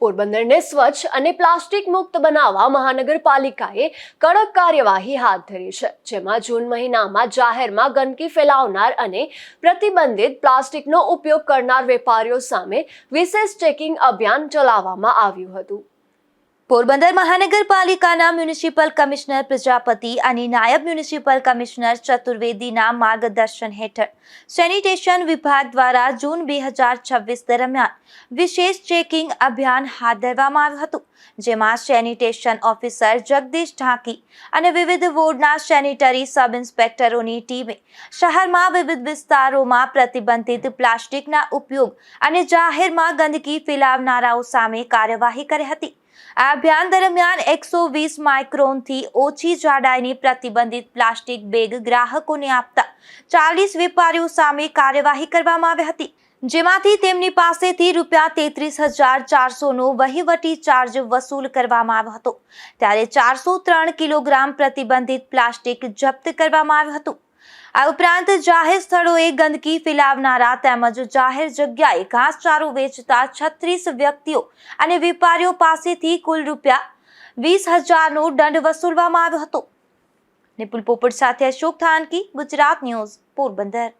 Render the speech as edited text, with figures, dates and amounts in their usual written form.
પોરબંદરને સ્વચ્છ અને પ્લાસ્ટિક મુક્ત બનાવવા મહાનગરપાલિકાએ કડક કાર્યવાહી હાથ ધરી છે, જેમાં જૂન મહિનામાં જાહેરમાં ગંદકી ફેલાવનાર અને પ્રતિબંધિત પ્લાસ્ટિકનો ઉપયોગ કરનાર વેપારીઓ સામે વિશેષ ચેકિંગ અભિયાન ચલાવવામાં આવ્યું હતું। પોરબંદર મહાનગરપાલિકાના મ્યુનિસિપલ કમિશનર પ્રજાપતિ અને નાયબ મ્યુનિસિપલ કમિશનર ચતુર્વેદીના માર્ગદર્શન હેઠળ સેનિટેશન વિભાગ દ્વારા જૂન 2026 દરમિયાન વિશેષ ચેકિંગ અભિયાન હાથ ધરવામાં આવ્યું હતું, જેમાં સેનિટેશન ઓફિસર જગદીશ ઢાંકી અને વિવિધ વોર્ડના સેનિટરી સબ ઇન્સ્પેક્ટરોની ટીમે શહેરમાં વિવિધ વિસ્તારોમાં પ્રતિબંધિત પ્લાસ્ટિકના ઉપયોગ અને જાહેરમાં ગંદકી ફેલાવનારાઓ સામે કાર્યવાહી કરી હતી। આ અભિયાન દરમિયાન 120 માઇક્રોનથી ઓછી જાડાઈની પ્રતિબંધિત પ્લાસ્ટિક બેગ ગ્રાહકોને આપતા 40 વેપારીઓ સામે કાર્યવાહી કરવામાં આવી હતી, જેમાંથી તેમની પાસેથી ₹33,400નો વહીવટી ચાર્જ વસૂલ કરવામાં આવ્યો હતો, ત્યારે 403 કિલોગ્રામ પ્રતિબંધિત પ્લાસ્ટિક જપ્ત કરવામાં આવ્યું હતું। આ ઉપરાંત જાહેર સ્થળોએ ગંદકી ફેલાવનારા તેમજ જાહેર જગ્યાએ ઘાસચારો વેચતા 36 વ્યક્તિઓ અને વેપારીઓ પાસેથી કુલ ₹20,000નો દંડ વસૂલવામાં આવ્યો હતો। નિપુલ પોપટ સાથે અશોક થાનકી, ગુજરાત ન્યૂઝ, પોરબંદર।